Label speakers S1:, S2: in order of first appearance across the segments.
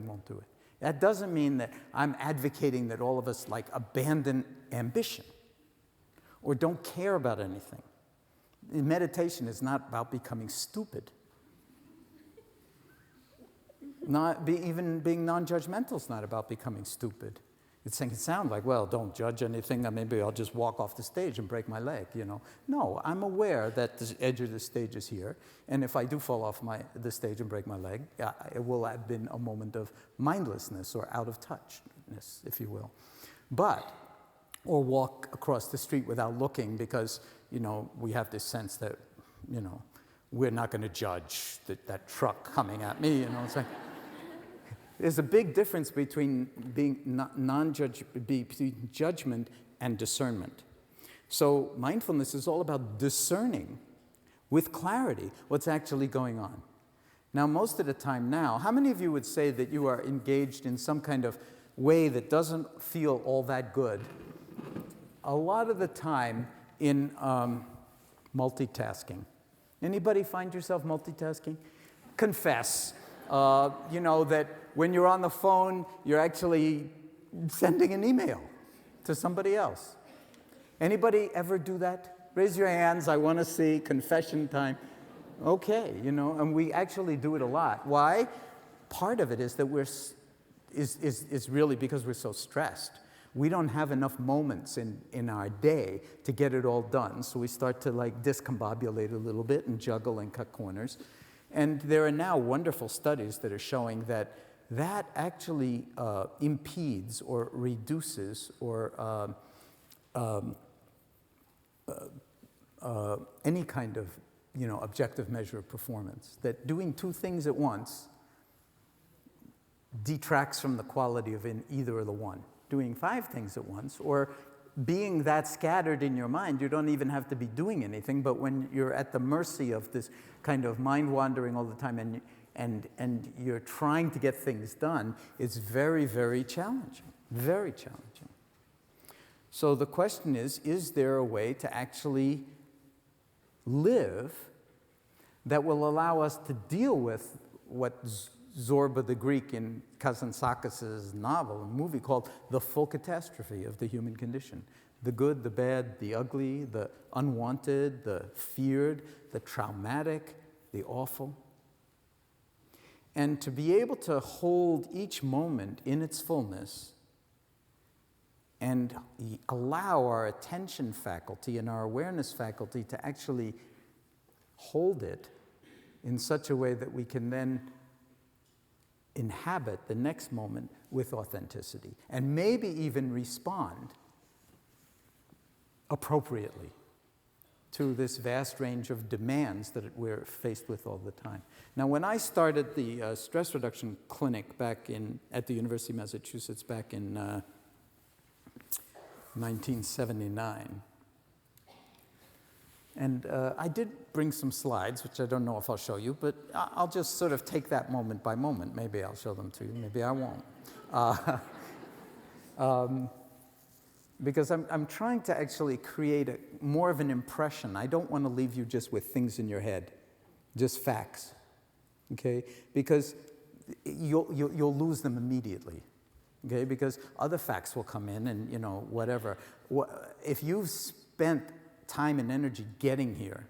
S1: won't do it. That doesn't mean that I'm advocating that all of us like abandon ambition or don't care about anything. Meditation is not about becoming stupid. Even being non-judgmental is not about becoming stupid. It can sound like, well, don't judge anything, maybe I'll just walk off the stage and break my leg, you know. No, I'm aware that the edge of the stage is here, and if I do fall off the stage and break my leg, it will have been a moment of mindlessness or out of touchness, if you will. Or walk across the street without looking because, you know, we have this sense that, you know, we're not going to judge that truck coming at me, you know. It's like, there's a big difference between between judgment and discernment. So mindfulness is all about discerning with clarity what's actually going on. Now, most of the time now, how many of you would say that you are engaged in some kind of way that doesn't feel all that good? A lot of the time in multitasking. Anybody find yourself multitasking? Confess. You know, that when you're on the phone, you're actually sending an email to somebody else. Anybody ever do that? Raise your hands, I want to see, confession time. Okay, you know, and we actually do it a lot. Why? Part of it is that is really because we're so stressed. We don't have enough moments in our day to get it all done, so we start to like discombobulate a little bit and juggle and cut corners. And there are now wonderful studies that are showing that that actually impedes or reduces or any kind of, you know, objective measure of performance. That doing two things at once detracts from the quality of either of the one. Doing 5 things at once, or being that scattered in your mind, you don't even have to be doing anything, but when you're at the mercy of this kind of mind wandering all the time and you're trying to get things done, it's very, very challenging, very challenging. So the question is there a way to actually live that will allow us to deal with what Zorba the Greek in Kazantzakis' novel, a movie called The Full Catastrophe of the Human Condition. The good, the bad, the ugly, the unwanted, the feared, the traumatic, the awful. And to be able to hold each moment in its fullness and allow our attention faculty and our awareness faculty to actually hold it in such a way that we can then inhabit the next moment with authenticity, and maybe even respond appropriately to this vast range of demands that we're faced with all the time. Now, when I started the stress reduction clinic back at the University of Massachusetts back in 1979, and I did bring some slides, which I don't know if I'll show you, but I'll just sort of take that moment by moment. Maybe I'll show them to you, maybe I won't. Because I'm trying to actually create more of an impression. I don't want to leave you just with things in your head, just facts, okay? Because you'll lose them immediately, okay? Because other facts will come in and, you know, whatever. If you've spent time and energy getting here,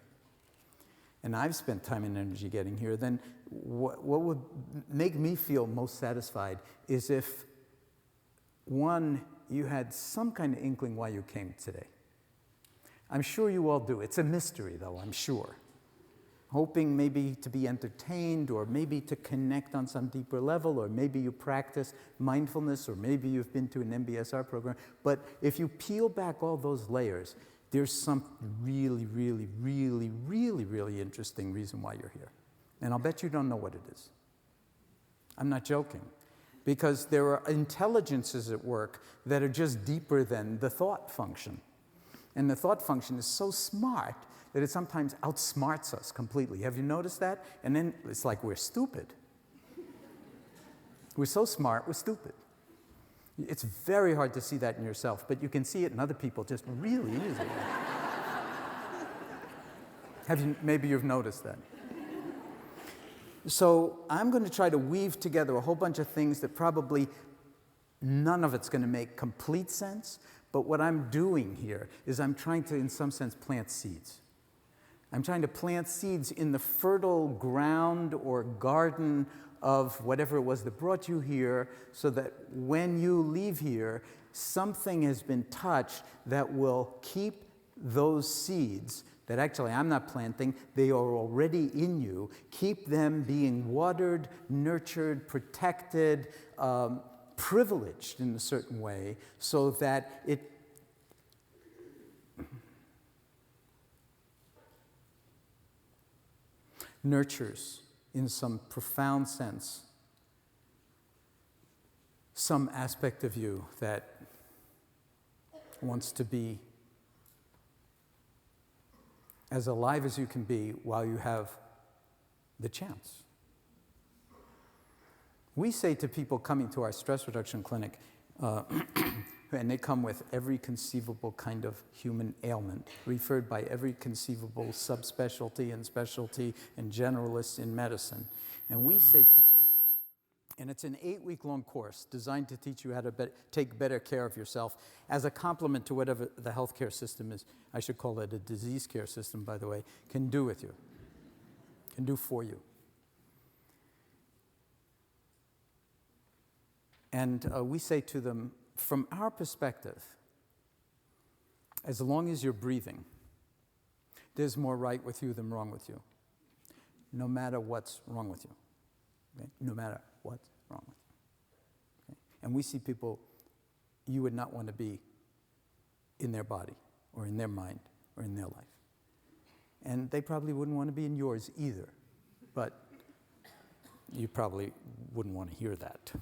S1: and I've spent time and energy getting here, then what would make me feel most satisfied is if, one, you had some kind of inkling why you came today. I'm sure you all do. It's a mystery, though, I'm sure. Hoping maybe to be entertained, or maybe to connect on some deeper level, or maybe you practice mindfulness, or maybe you've been to an MBSR program. But if you peel back all those layers, there's some really, really, really, really, really interesting reason why you're here. And I'll bet you don't know what it is. I'm not joking. Because there are intelligences at work that are just deeper than the thought function. And the thought function is so smart that it sometimes outsmarts us completely. Have you noticed that? And then it's like we're stupid. We're so smart, we're stupid. It's very hard to see that in yourself, but you can see it in other people just really easily. Maybe you've noticed that. So I'm going to try to weave together a whole bunch of things that probably none of it's going to make complete sense. But what I'm doing here is I'm trying to, in some sense, plant seeds. I'm trying to plant seeds in the fertile ground or garden of whatever it was that brought you here, so that when you leave here, something has been touched that will keep those seeds that actually I'm not planting, they are already in you, keep them being watered, nurtured, protected, privileged in a certain way, so that it nurtures, in some profound sense, some aspect of you that wants to be as alive as you can be while you have the chance. We say to people coming to our stress reduction clinic, and they come with every conceivable kind of human ailment, referred by every conceivable subspecialty and specialty and generalist in medicine. And we say to them, and it's an 8-week-long course designed to teach you how to take better care of yourself as a complement to whatever the healthcare system is, I should call it a disease care system, by the way, can do with you, can do for you. And we say to them, from our perspective, as long as you're breathing, there's more right with you than wrong with you, no matter what's wrong with you. Okay? No matter what's wrong with you. Okay? And we see people you would not want to be in their body or in their mind or in their life. And they probably wouldn't want to be in yours either, but you probably wouldn't want to hear that.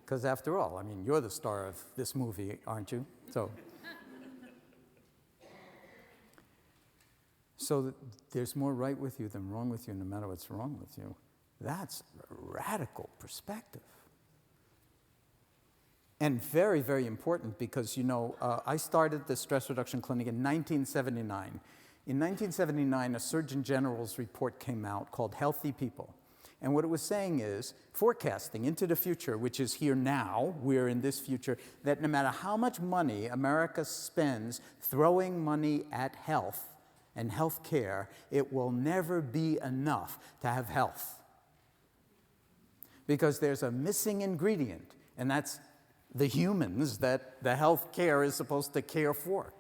S1: Because after all, I mean, you're the star of this movie, aren't you? So there's more right with you than wrong with you, no matter what's wrong with you. That's a radical perspective. And very, very important because, I started the stress reduction clinic in 1979. In 1979, a Surgeon General's report came out called Healthy People. And what it was saying is, forecasting into the future, which is here now, we're in this future, that no matter how much money America spends throwing money at health and health care, it will never be enough to have health. Because there's a missing ingredient, and that's the humans that the health care is supposed to care for.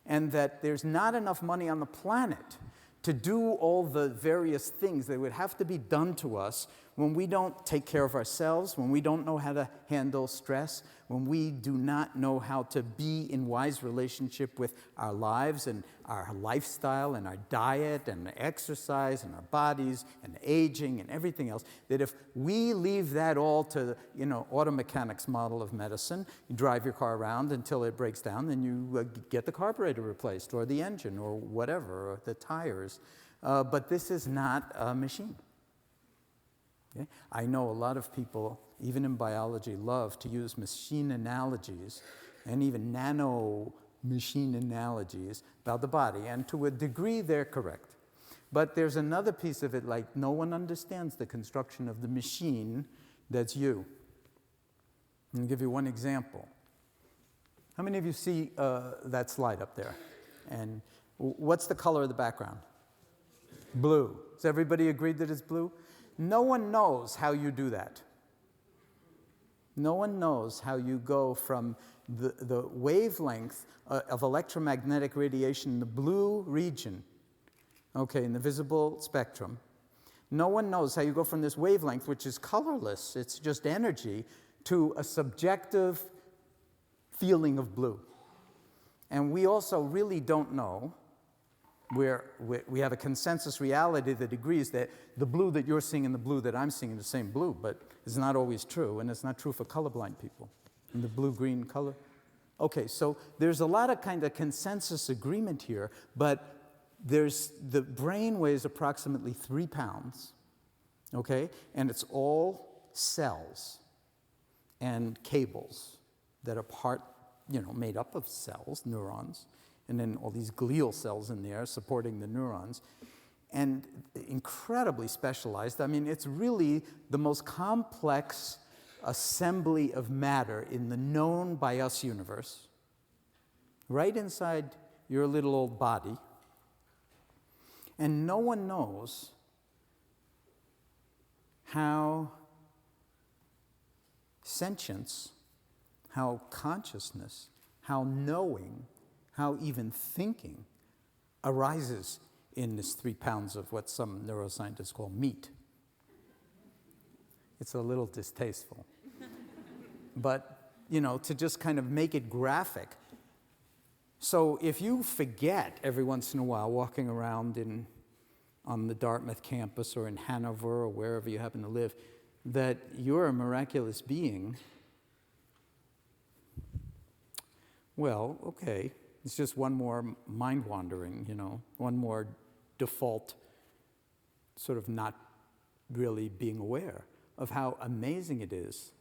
S1: And that there's not enough money on the planet to do all the various things that would have to be done to us when we don't take care of ourselves, when we don't know how to handle stress, when we do not know how to be in wise relationship with our lives and our lifestyle and our diet and exercise and our bodies and aging and everything else, that if we leave that all to, auto mechanics model of medicine, you drive your car around until it breaks down, then you get the carburetor replaced or the engine or whatever, or the tires. But this is not a machine. Okay? I know a lot of people, even in biology, love to use machine analogies and even nano machine analogies about the body. And to a degree, they're correct. But there's another piece of it, like no one understands the construction of the machine that's you. I'll give you one example. How many of you see that slide up there? And what's the color of the background? Blue. Does everybody agree that it's blue? No one knows how you do that. No one knows how you go from the wavelength of electromagnetic radiation in the blue region, in the visible spectrum. No one knows how you go from this wavelength, which is colorless, it's just energy, to a subjective feeling of blue. And we also really don't know, we have a consensus reality that agrees that the blue that you're seeing and the blue that I'm seeing are the same blue, but it's not always true, and it's not true for colorblind people. And the blue-green color. Okay, so there's a lot of kind of consensus agreement here, but the brain weighs approximately 3 pounds, and it's all cells and cables that are made up of cells, neurons, and then all these glial cells in there supporting the neurons. and incredibly specialized. I mean, it's really the most complex assembly of matter in the known by us universe, right inside your little old body. And no one knows how sentience, how consciousness, how knowing, how even thinking arises in this 3 pounds of what some neuroscientists call meat. It's a little distasteful. But, to just kind of make it graphic. So if you forget every once in a while walking around on the Dartmouth campus or in Hanover or wherever you happen to live, that you're a miraculous being, well, okay, it's just one more mind wandering, one more default sort of not really being aware of how amazing it is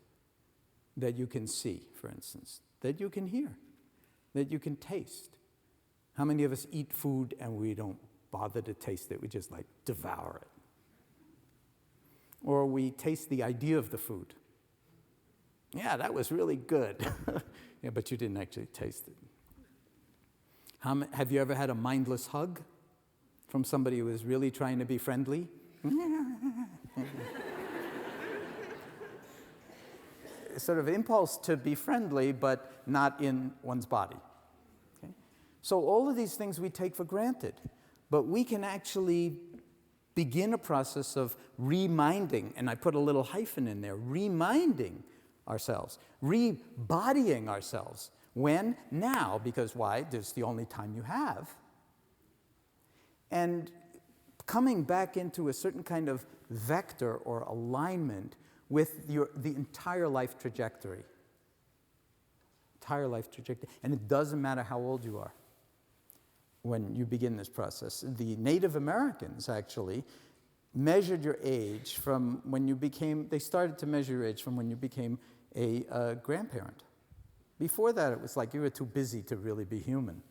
S1: that you can see, for instance, that you can hear, that you can taste. How many of us eat food and we don't bother to taste it, we just devour it? Or we taste the idea of the food. Yeah, that was really good. Yeah, but you didn't actually taste it. Have you ever had a mindless hug from somebody who was really trying to be friendly? Sort of impulse to be friendly, but not in one's body. Okay? So all of these things we take for granted, but we can actually begin a process of reminding, and I put a little hyphen in there, reminding ourselves, rebodying ourselves. When? Now, because why? This is the only time you have. And coming back into a certain kind of vector or alignment with the entire life trajectory. Entire life trajectory. And it doesn't matter how old you are when you begin this process. The Native Americans actually measured your age from when you became, they started to measure your age from when you became a grandparent. Before that, it was like you were too busy to really be human.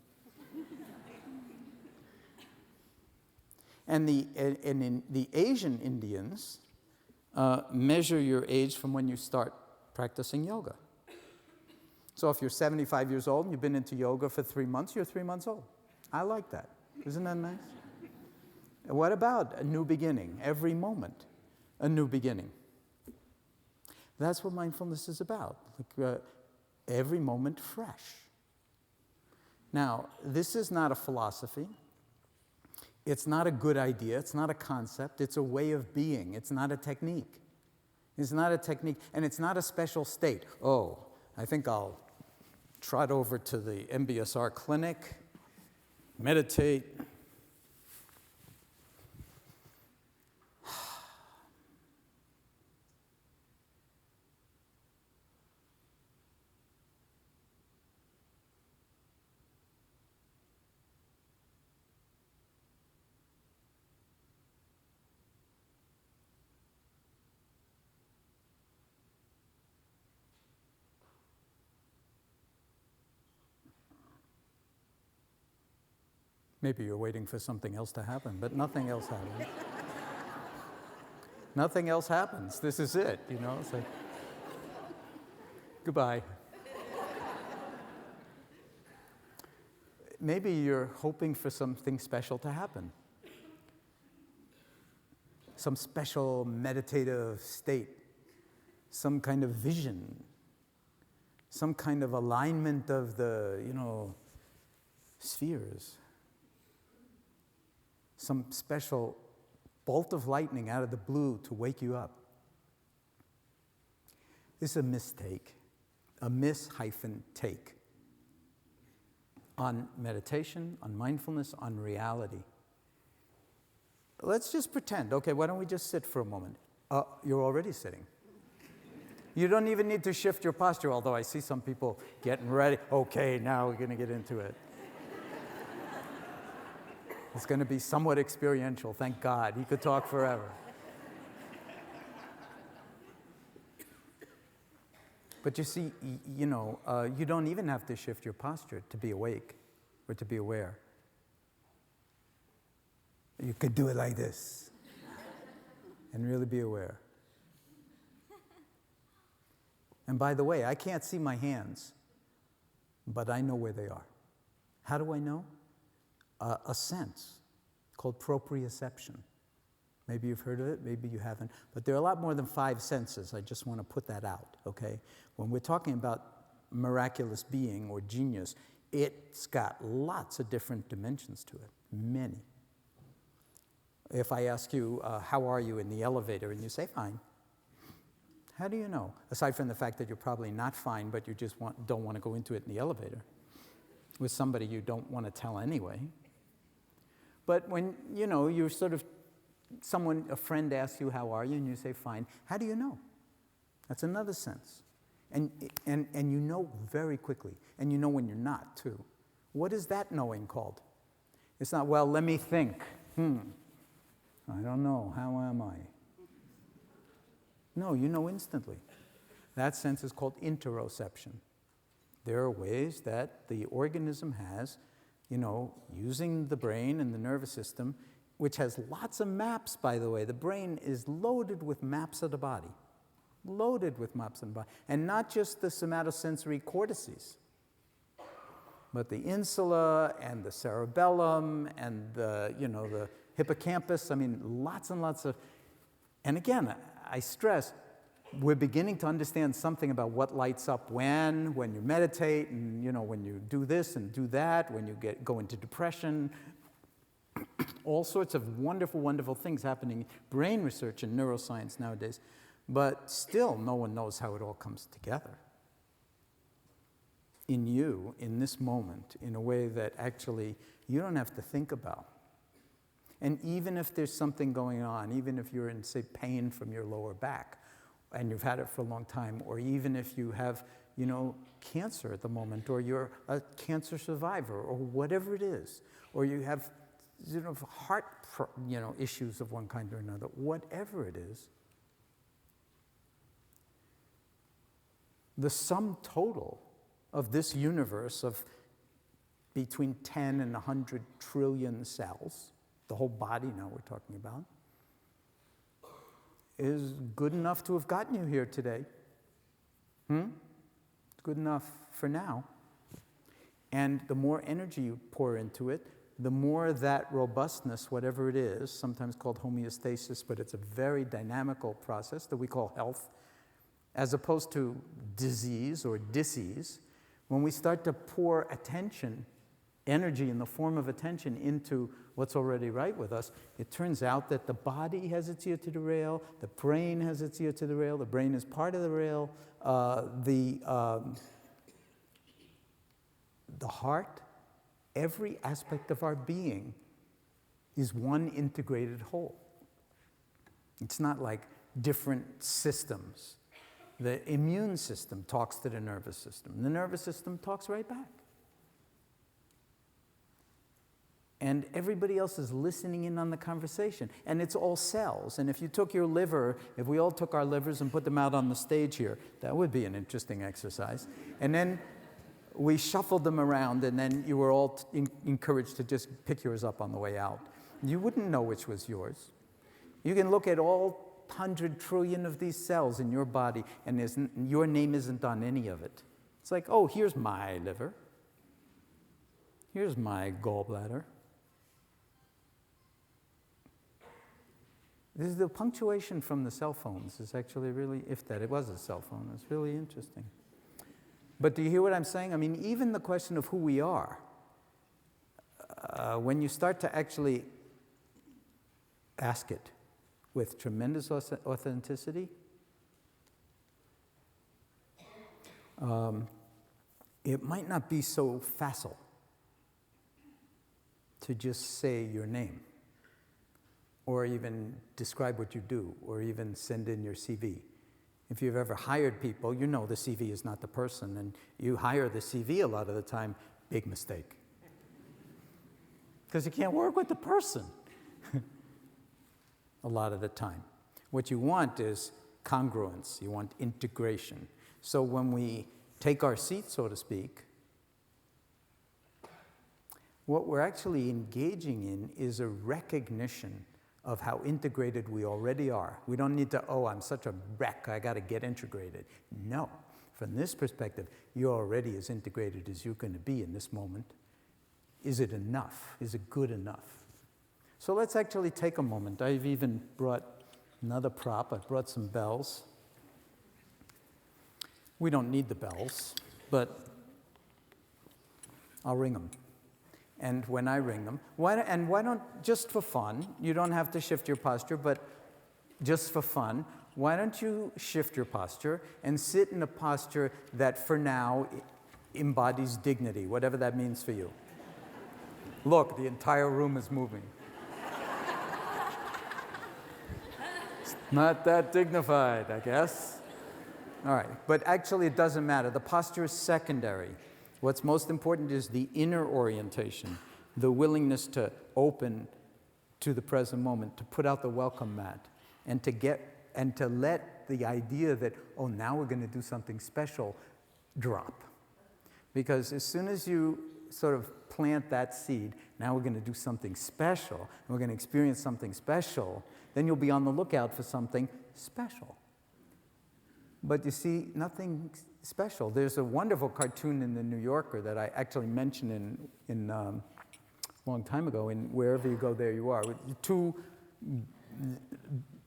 S1: And in the Asian Indians measure your age from when you start practicing yoga. So if you're 75 years old and you've been into yoga for 3 months, you're 3 months old. I like that. Isn't that nice? What about a new beginning? Every moment, a new beginning. That's what mindfulness is about. Every moment fresh. Now, this is not a philosophy. It's not a good idea. It's not a concept. It's a way of being. It's not a technique. It's not a technique, and it's not a special state. Oh, I think I'll trot over to the MBSR clinic, meditate. Maybe you're waiting for something else to happen, but nothing else happens. Nothing else happens. This is it, It's like, goodbye. Maybe you're hoping for something special to happen. Some special meditative state, some kind of vision, some kind of alignment of the, spheres. Some special bolt of lightning out of the blue to wake you up. This is a mistake, a miss-take on meditation, on mindfulness, on reality. Let's just pretend, okay, why don't we just sit for a moment? You're already sitting. You don't even need to shift your posture, although I see some people getting ready. Okay, now we're going to get into it. It's going to be somewhat experiential, thank God. He could talk forever. But you see, you don't even have to shift your posture to be awake or to be aware. You could do it like this and really be aware. And by the way, I can't see my hands, but I know where they are. How do I know? A sense called proprioception. Maybe you've heard of it, maybe you haven't. But there are a lot more than 5 senses. I just want to put that out, okay? When we're talking about miraculous being or genius, it's got lots of different dimensions to it, many. If I ask you, how are you in the elevator, and you say, fine, how do you know? Aside from the fact that you're probably not fine, but you just don't want to go into it in the elevator with somebody you don't want to tell anyway. But when, you're sort of, a friend asks you, how are you? And you say, fine. How do you know? That's another sense. And you know very quickly. And you know when you're not, too. What is that knowing called? It's not, well, let me think. I don't know. How am I? No, you know instantly. That sense is called interoception. There are ways that the organism has, using the brain and the nervous system, which has lots of maps, by the way. The brain is loaded with maps of the body. Loaded with maps of the body. And not just the somatosensory cortices, but the insula and the cerebellum and the hippocampus. I mean, lots and lots of... And again, I stress, we're beginning to understand something about what lights up when you meditate, and when you do this and do that, when you go into depression. All sorts of wonderful, wonderful things happening in brain research and neuroscience nowadays. But still, no one knows how it all comes together in you, in this moment, in a way that actually you don't have to think about. And even if there's something going on, even if you're in, say, pain from your lower back, and you've had it for a long time, or even if you have, cancer at the moment, or you're a cancer survivor, or whatever it is, or you have, heart, issues of one kind or another, whatever it is, the sum total of this universe of between 10 and 100 trillion cells, the whole body now we're talking about, is good enough to have gotten you here today. It's good enough for now. And the more energy you pour into it, the more that robustness, whatever it is, sometimes called homeostasis, but it's a very dynamical process that we call health, as opposed to disease or disease. When we start to pour attention, energy in the form of attention into what's already right with us, it turns out that the body has its ear to the rail, the brain has its ear to the rail, the brain is part of the rail, the heart, every aspect of our being is one integrated whole. It's not like different systems. The immune system talks to the nervous system. The nervous system talks right back. And everybody else is listening in on the conversation. And it's all cells. And if you took your liver, if we all took our livers and put them out on the stage here, that would be an interesting exercise. And then we shuffled them around, and then you were all encouraged to just pick yours up on the way out. You wouldn't know which was yours. You can look at all 100 trillion of these cells in your body, and your name isn't on any of it. It's like, oh, here's my liver. Here's my gallbladder. This is the punctuation from the cell phones is actually really, if that it was a cell phone, it's really interesting. But do you hear what I'm saying? I mean, even the question of who we are, when you start to actually ask it with tremendous authenticity, it might not be so facile to just say your name, or even describe what you do, or even send in your CV. If you've ever hired people, you know the CV is not the person, and you hire the CV a lot of the time, big mistake. Because you can't work with the person a lot of the time. What you want is congruence, you want integration. So when we take our seat, so to speak, What we're actually engaging in is a recognition of how integrated we already are. We don't need to, oh, I'm such a wreck, I got to get integrated. No. From this perspective, you're already as integrated as you're going to be in this moment. Is it enough? Is it good enough? So let's actually take a moment. I've even brought another prop. I've brought some bells. We don't need the bells, but I'll ring them. And when I ring them, why don't, just for fun, you don't have to shift your posture, but just for fun, why don't you shift your posture and sit in a posture that for now embodies dignity, whatever that means for you. Look, the entire room is moving. It's not that dignified, I guess. All right, but actually it doesn't matter. The posture is secondary. What's most important is the inner orientation, the willingness to open to the present moment, to put out the welcome mat, and to let the idea that, oh, now we're going to do something special, drop. Because as soon as you sort of plant that seed, now we're going to do something special, and we're going to experience something special, then you'll be on the lookout for something special. But you see, nothing special. There's a wonderful cartoon in the New Yorker that I actually mentioned in a long time ago, in Wherever You Go, There You Are, with two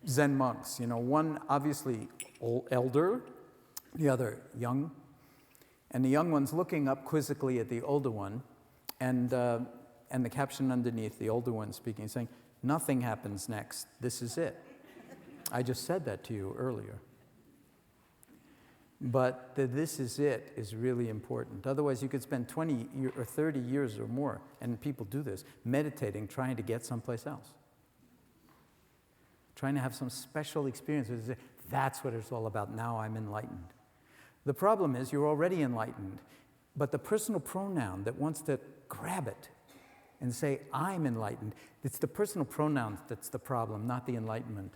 S1: Zen monks, one obviously elder, the other young, and the young one's looking up quizzically at the older one, and the caption underneath, the older one speaking, saying, "Nothing happens next, this is it." I just said that to you earlier. But the "this is it" is really important. Otherwise, you could spend 20 or 30 years or more, and people do this, meditating, trying to get someplace else. Trying to have some special experience. That's what it's all about. Now I'm enlightened. The problem is you're already enlightened, but the personal pronoun that wants to grab it and say, I'm enlightened, it's the personal pronoun that's the problem, not the enlightenment.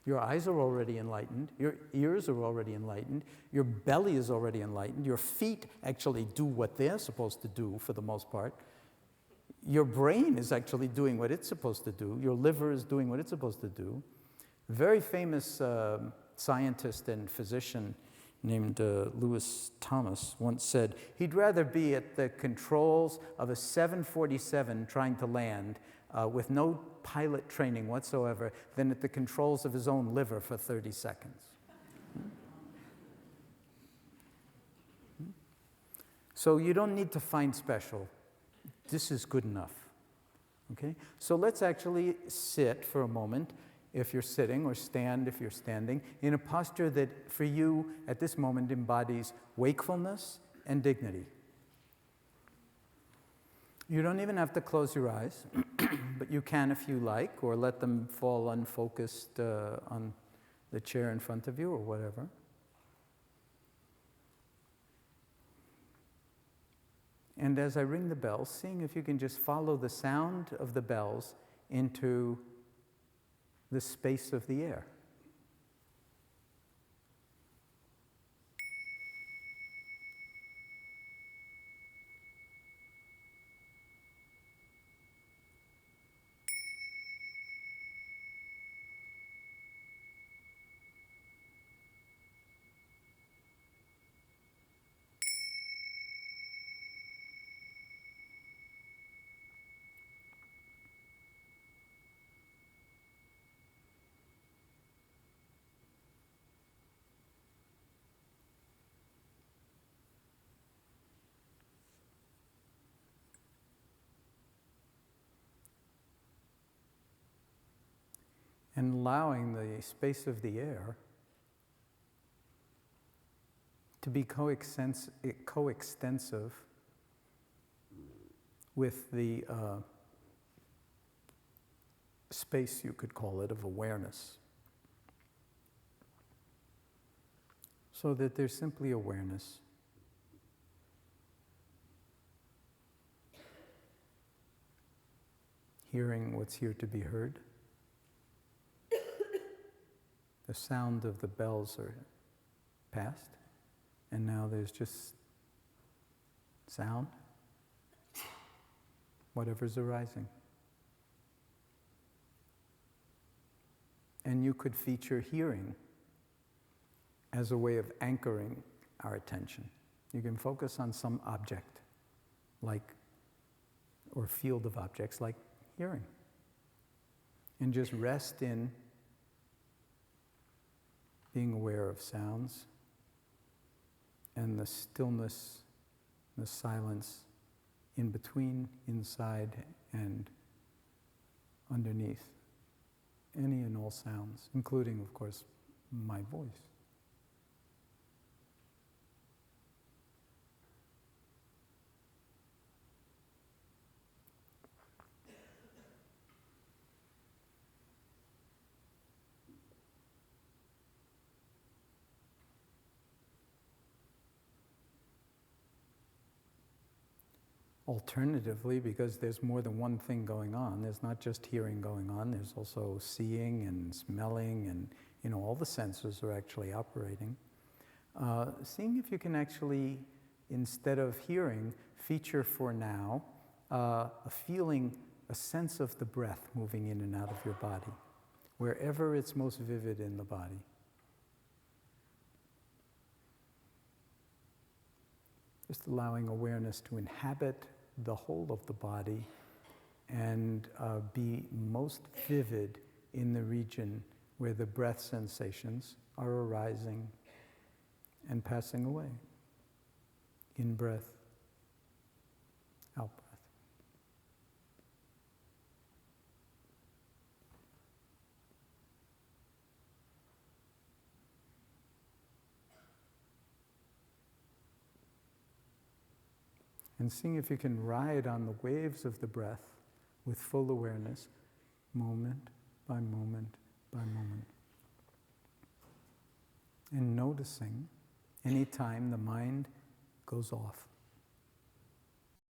S1: Your eyes are already enlightened. Your ears are already enlightened. Your belly is already enlightened. Your feet actually do what they're supposed to do for the most part. Your brain is actually doing what it's supposed to do. Your liver is doing what it's supposed to do. A very famous scientist and physician named Lewis Thomas once said he'd rather be at the controls of a 747 trying to land with no pilot training whatsoever than at the controls of his own liver for 30 seconds. So you don't need to find special. This is good enough. Okay? So let's actually sit for a moment, if you're sitting, or stand if you're standing, in a posture that for you at this moment embodies wakefulness and dignity. You don't even have to close your eyes, but you can if you like, or let them fall unfocused on the chair in front of you or whatever. And as I ring the bells, seeing if you can just follow the sound of the bells into the space of the air. And allowing the space of the air to be coextensive with the space, you could call it, of awareness. So that there's simply awareness. Hearing what's here to be heard. The sound of the bells are past, and now there's just sound. whatever's arising. And you could feature hearing as a way of anchoring our attention. You can focus on some object, or field of objects, like hearing. And just rest in being aware of sounds and the stillness, the silence in between, inside, and underneath any and all sounds, including, of course, my voice. Alternatively, because there's more than one thing going on, there's not just hearing going on, there's also seeing and smelling, and all the senses are actually operating. Seeing if you can actually, instead of hearing, feature for now a feeling, a sense of the breath moving in and out of your body, wherever it's most vivid in the body. Just allowing awareness to inhabit the whole of the body and be most vivid in the region where the breath sensations are arising and passing away. In breath, out breath. And seeing if you can ride on the waves of the breath with full awareness, moment by moment by moment. And noticing any time the mind goes off.